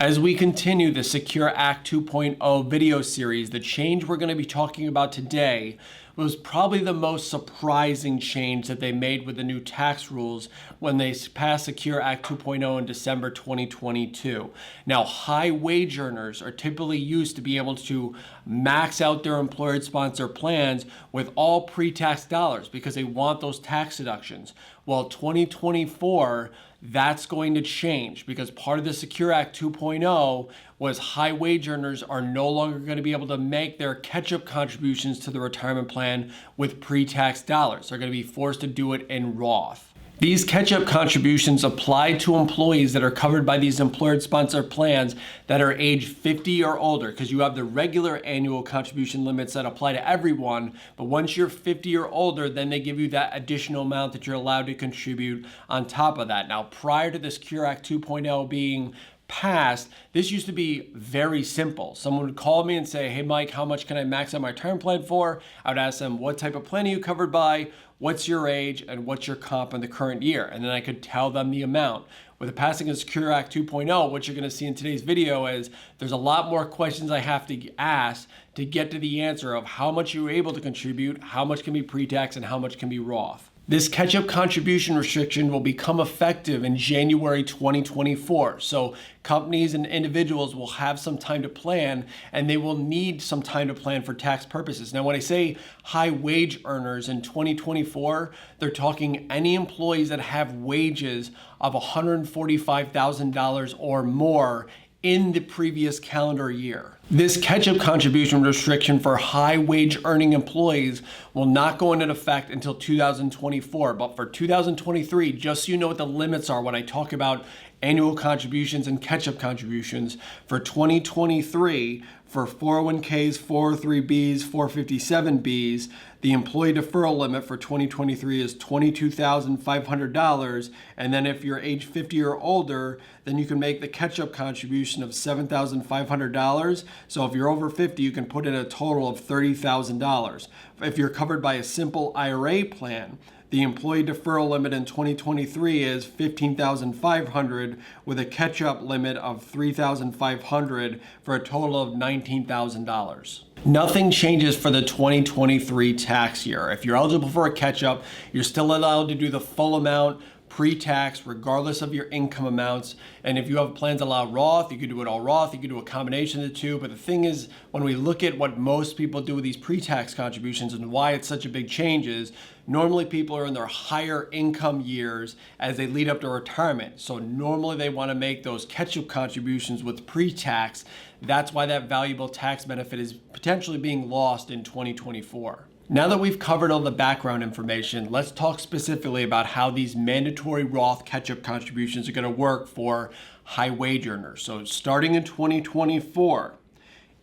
As we continue the Secure Act 2.0 video series, the change we're going to be talking about today was probably the most surprising change that they made with the new tax rules when they passed Secure Act 2.0 in December 2022. Now, high wage earners are typically used to be able to max out their employer-sponsored plans with all pre-tax dollars because they want those tax deductions. Well, 2024, that's going to change because part of the Secure Act 2.0 was high wage earners are no longer going to be able to make their catch-up contributions to the retirement plan with pre-tax dollars. They're going to be forced to do it in Roth. These catch-up contributions apply to employees that are covered by these employer-sponsored plans that are age 50 or older, because you have the regular annual contribution limits that apply to everyone, but once you're 50 or older, then they give you that additional amount that you're allowed to contribute on top of that. Now, prior to this Secure Act 2.0 being passed, this used to be very simple. Someone would call me and say, hey Mike, how much can I max out my retirement plan for? I would ask them, what type of plan are you covered by? What's your age and what's your comp in the current year? And then I could tell them the amount. With the passing of Secure Act 2.0, what you're going to see in today's video is there's a lot more questions I have to ask to get to the answer of how much you're able to contribute, how much can be pre-tax, and how much can be Roth. This catch-up contribution restriction will become effective in January 2024. So companies and individuals will have some time to plan, and they will need some time to plan for tax purposes. Now, when I say high wage earners in 2024, they're talking any employees that have wages of $145,000 or more in the previous calendar year. This catch-up contribution restriction for high wage earning employees will not go into effect until 2024, but for 2023, just so you know what the limits are when I talk about annual contributions and catch-up contributions, for 2023, for 401ks, 403bs, 457bs, the employee deferral limit for 2023 is $22,500. And then if you're age 50 or older, then you can make the catch-up contribution of $7,500. So if you're over 50, you can put in a total of $30,000. If you're covered by a simple IRA plan, the employee deferral limit in 2023 is $15,500 with a catch-up limit of $3,500 for a total of $19,000. Nothing changes for the 2023 tax year. If you're eligible for a catch-up, you're still allowed to do the full amount pre-tax, regardless of your income amounts. And if you have plans that allow Roth, you could do it all Roth, you could do a combination of the two. But the thing is, when we look at what most people do with these pre-tax contributions and why it's such a big change is, normally people are in their higher income years as they lead up to retirement. So normally they want to make those catch-up contributions with pre-tax. That's why that valuable tax benefit is potentially being lost in 2024. Now that we've covered all the background information, let's talk specifically about how these mandatory Roth catch-up contributions are going to work for high wage earners. So starting in 2024,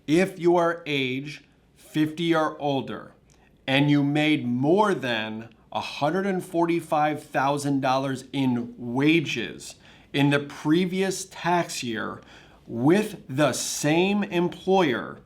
if you are age 50 or older and you made more than $145,000 in wages in the previous tax year with the same employer,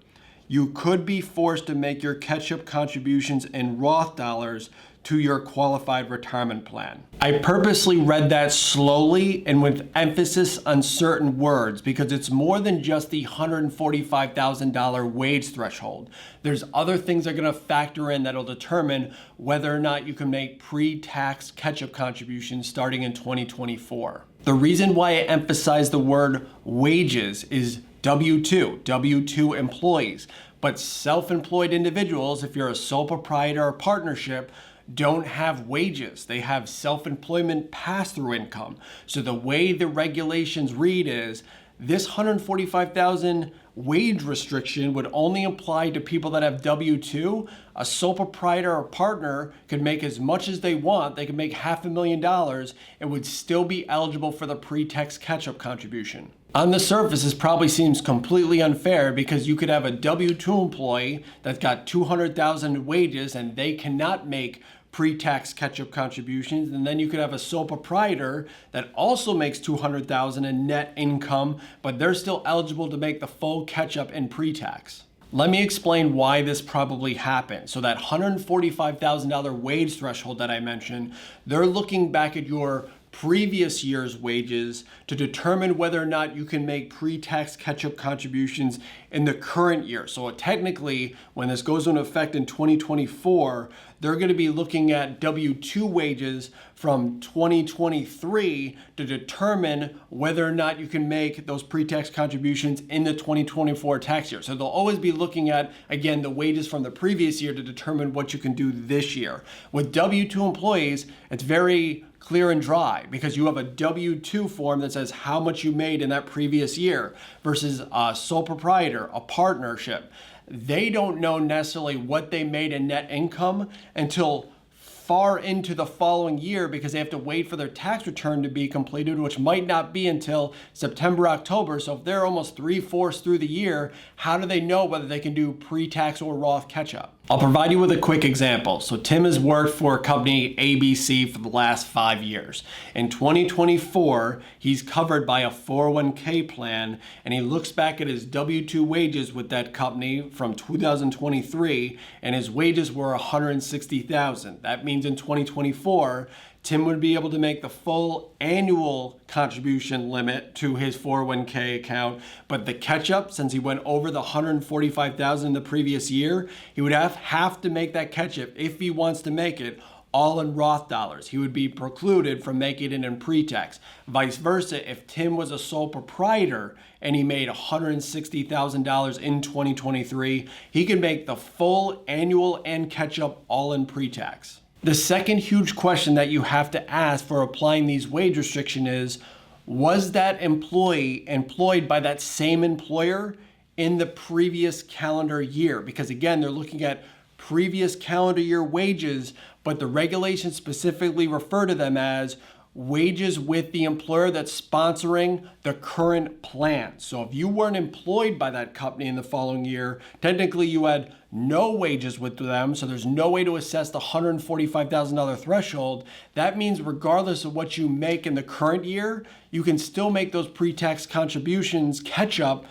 you could be forced to make your catch-up contributions in Roth dollars to your qualified retirement plan. I purposely read that slowly and with emphasis on certain words because it's more than just the $145,000 wage threshold. There's other things that are going to factor in that'll determine whether or not you can make pre-tax catch-up contributions starting in 2024. The reason why I emphasize the word wages is W-2 employees, but self-employed individuals, if you're a sole proprietor or partnership, don't have wages. They have self-employment pass-through income. So the way the regulations read is this $145,000 wage restriction would only apply to people that have W-2. A sole proprietor or partner could make as much as they want. They could make $500,000 and would still be eligible for the pre-tax catch-up contribution. On the surface, this probably seems completely unfair because you could have a W-2 employee that's got $200,000 in wages and they cannot make pre-tax catch-up contributions, and then you could have a sole proprietor that also makes $200,000 in net income, but they're still eligible to make the full catch-up in pre-tax. Let me explain why this probably happened. So that $145,000 wage threshold that I mentioned, they're looking back at your previous year's wages to determine whether or not you can make pre-tax catch-up contributions in the current year. So technically, when this goes into effect in 2024, they're going to be looking at W-2 wages from 2023 to determine whether or not you can make those pre-tax contributions in the 2024 tax year. So they'll always be looking at, again, the wages from the previous year to determine what you can do this year. With W-2 employees, it's very clear and dry because you have a W-2 form that says how much you made in that previous year versus a sole proprietor, a partnership. They don't know necessarily what they made in net income until far into the following year because they have to wait for their tax return to be completed, which might not be until September, October. So if they're almost 3/4 through the year, how do they know whether they can do pre-tax or Roth catch-up? I'll provide you with a quick example. So Tim has worked for company ABC for the last 5 years. In 2024, he's covered by a 401k plan, and he looks back at his W-2 wages with that company from 2023, and his wages were $160,000. That means in 2024, Tim would be able to make the full annual contribution limit to his 401k account, but the catch-up, since he went over the $145,000 in the previous year, he would have to make that catch-up if he wants to make it all in Roth dollars. He would be precluded from making it in pre-tax. Vice versa, if Tim was a sole proprietor and he made $160,000 in 2023, he can make the full annual and catch-up all in pre-tax. The second huge question that you have to ask for applying these wage restrictions is, was that employee employed by that same employer in the previous calendar year? Because again, they're looking at previous calendar year wages, but the regulations specifically refer to them as wages with the employer that's sponsoring the current plan. So if you weren't employed by that company in the following year, technically you had no wages with them, so there's no way to assess the $145,000 threshold. That means regardless of what you make in the current year, you can still make those pre-tax contributions catch up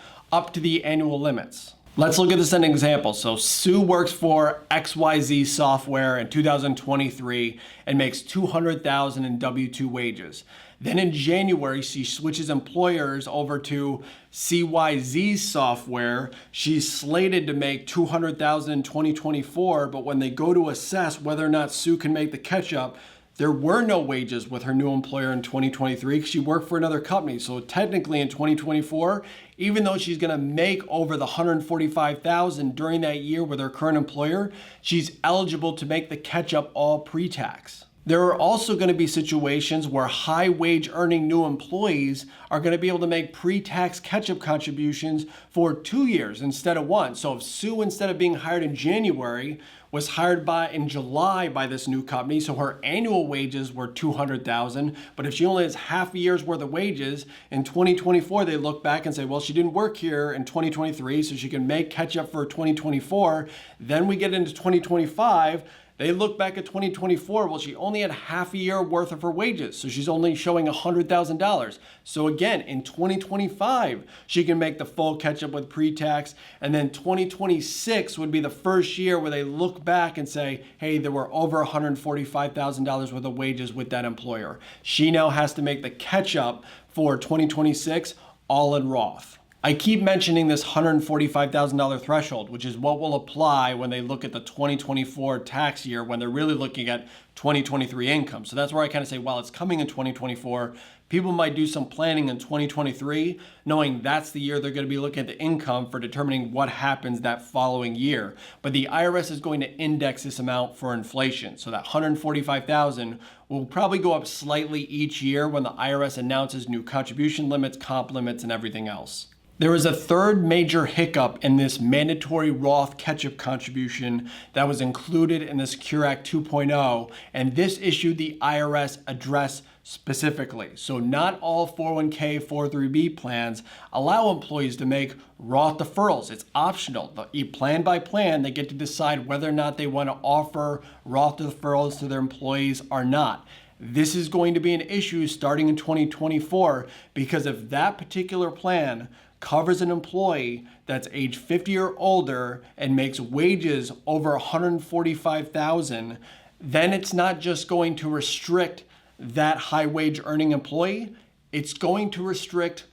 to the annual limits. Let's look at this as an example. So Sue works for XYZ Software in 2023 and makes $200,000 in W-2 wages. Then in January, she switches employers over to CYZ Software. She's slated to make $200,000 in 2024, but when they go to assess whether or not Sue can make the catch-up, there were no wages with her new employer in 2023 because she worked for another company. So technically in 2024, even though she's going to make over the $145,000 during that year with her current employer, she's eligible to make the catch-up all pre-tax. There are also going to be situations where high wage earning new employees are going to be able to make pre-tax catch-up contributions for 2 years instead of 1. So if Sue, instead of being hired in January, was hired in July by this new company, so her annual wages were $200,000, but if she only has half a year's worth of wages, in 2024 they look back and say, well, she didn't work here in 2023, so she can make catch-up for 2024. Then we get into 2025, they look back at 2024, well, she only had half a year worth of her wages, so she's only showing $100,000. So again, in 2025, she can make the full catch-up with pre-tax, and then 2026 would be the first year where they look back and say, hey, there were over $145,000 worth of wages with that employer. She now has to make the catch-up for 2026 all in Roth. I keep mentioning this $145,000 threshold, which is what will apply when they look at the 2024 tax year when they're really looking at 2023 income. So that's where I kind of say, well, it's coming in 2024. People might do some planning in 2023, knowing that's the year they're going to be looking at the income for determining what happens that following year. But the IRS is going to index this amount for inflation. So that $145,000 will probably go up slightly each year when the IRS announces new contribution limits, comp limits, and everything else. There is a third major hiccup in this mandatory Roth catch-up contribution that was included in the Secure Act 2.0, and this issue the IRS addressed specifically. So not all 401k, 403b plans allow employees to make Roth deferrals. It's optional. Plan by plan, they get to decide whether or not they want to offer Roth deferrals to their employees or not. This is going to be an issue starting in 2024 because if that particular plan covers an employee that's age 50 or older and makes wages over $145,000, then it's not just going to restrict that high wage earning employee, it's going to restrict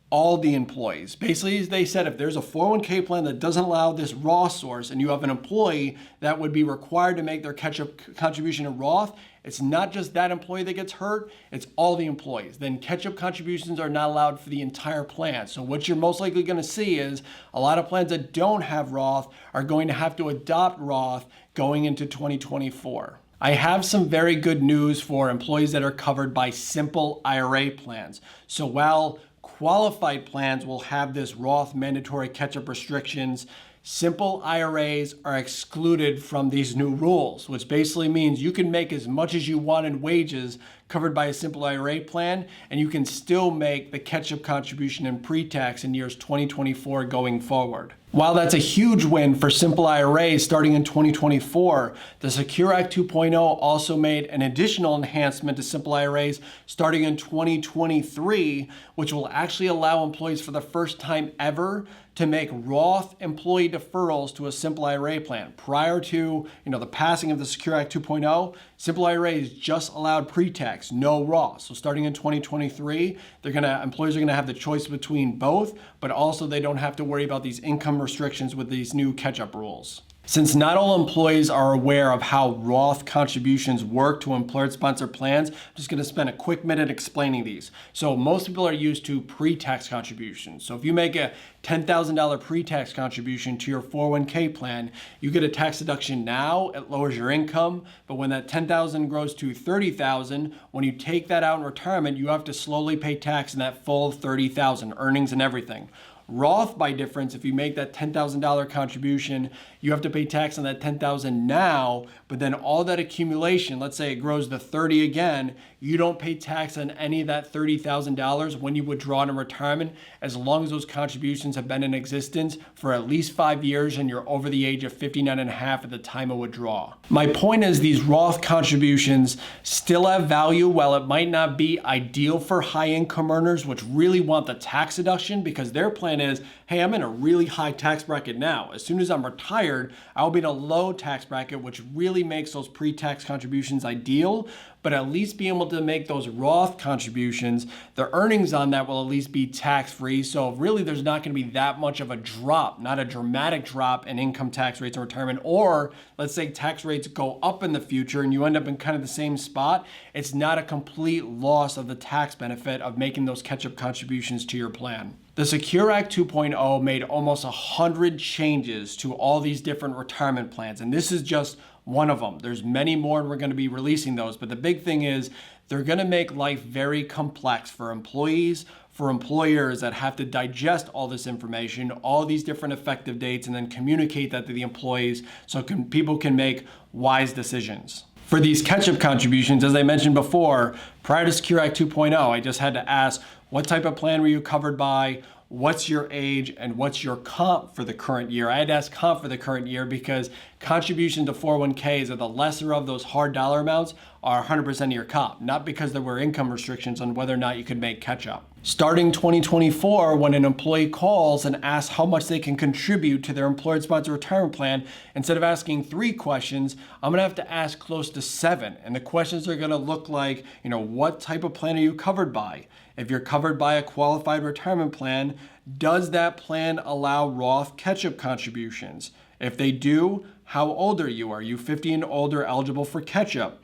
all the employees. Basically, they said if there's a 401k plan that doesn't allow this Roth source and you have an employee that would be required to make their catch-up contribution in Roth, it's not just that employee that gets hurt, it's all the employees. Then catch-up contributions are not allowed for the entire plan. So what you're most likely going to see is a lot of plans that don't have Roth are going to have to adopt Roth going into 2024. I have some very good news for employees that are covered by simple IRA plans. So while qualified plans will have this Roth mandatory catch-up restrictions, simple IRAs are excluded from these new rules, which basically means you can make as much as you want in wages covered by a simple IRA plan, and you can still make the catch-up contribution in pre-tax in years 2024 going forward. While that's a huge win for simple IRAs starting in 2024, the Secure Act 2.0 also made an additional enhancement to simple IRAs starting in 2023, which will actually allow employees for the first time ever to make Roth employee deferrals to a simple IRA plan. Prior to the passing of the Secure Act 2.0, simple IRAs just allowed pre-tax, no Roth. So starting in 2023, employees are gonna have the choice between both, but also they don't have to worry about these income restrictions with these new catch-up rules. Since not all employees are aware of how Roth contributions work to employer-sponsored plans, I'm just going to spend a quick minute explaining these. So most people are used to pre-tax contributions. So if you make a $10,000 pre-tax contribution to your 401k plan, you get a tax deduction now, it lowers your income, but when that $10,000 grows to $30,000, when you take that out in retirement, you have to slowly pay tax in that full $30,000, earnings and everything. Roth, by difference, if you make that $10,000 contribution, you have to pay tax on that $10,000 now, but then all that accumulation, let's say it grows to 30 again, you don't pay tax on any of that $30,000 when you withdraw it in retirement, as long as those contributions have been in existence for at least 5 years and you're over the age of 59 and a half at the time of withdrawal. My point is these Roth contributions still have value. While it might not be ideal for high income earners, which really want the tax deduction because their plan is, hey, I'm in a really high tax bracket now. As soon as I'm retired, I'll be in a low tax bracket, which really makes those pre-tax contributions ideal. But at least being able to make those Roth contributions, the earnings on that will at least be tax-free. So really there's not going to be that much of a drop, not a dramatic drop in income tax rates in retirement. Or let's say tax rates go up in the future and you end up in kind of the same spot. It's not a complete loss of the tax benefit of making those catch-up contributions to your plan. The Secure Act 2.0 made almost 100 changes to all these different retirement plans, and this is just one of them. There's many more, and we're going to be releasing those, but the big thing is they're going to make life very complex for employees, for employers that have to digest all this information, all these different effective dates, and then communicate that to the employees so people can make wise decisions. For these catch-up contributions, as I mentioned before, prior to Secure Act 2.0, I just had to ask, what type of plan were you covered by? What's your age and what's your comp for the current year? I had to ask comp for the current year because contributions to 401ks are the lesser of those hard dollar amounts are 100% of your comp, not because there were income restrictions on whether or not you could make catch-up. Starting 2024, when an employee calls and asks how much they can contribute to their employer-sponsored retirement plan, instead of asking 3 questions, I'm gonna have to ask close to 7. And the questions are gonna look like, what type of plan are you covered by? If you're covered by a qualified retirement plan, does that plan allow Roth catch-up contributions? If they do, how old are you? Are you 50 and older eligible for catch-up?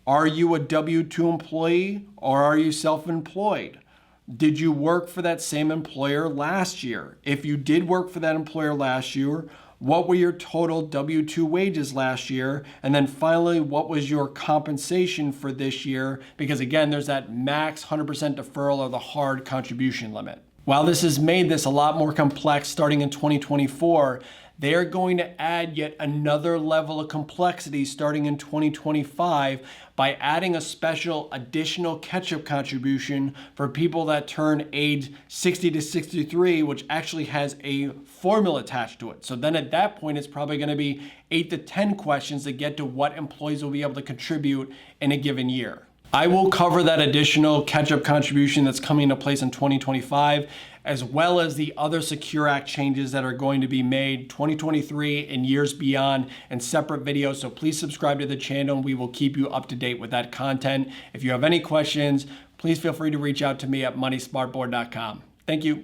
Are you a W-2 employee or are you self-employed? Did you work for that same employer last year? If you did work for that employer last year, what were your total W-2 wages last year? And then finally, what was your compensation for this year? Because again, there's that max 100% deferral or the hard contribution limit. While this has made this a lot more complex starting in 2024, they are going to add yet another level of complexity starting in 2025 by adding a special additional catch-up contribution for people that turn age 60 to 63, which actually has a formula attached to it. So then at that point, it's probably going to be 8 to 10 questions to get to what employees will be able to contribute in a given year. I will cover that additional catch-up contribution that's coming into place in 2025, as well as the other Secure Act changes that are going to be made 2023 and years beyond in separate videos. So please subscribe to the channel and we will keep you up to date with that content. If you have any questions, please feel free to reach out to me at moneysmartboard.com. Thank you.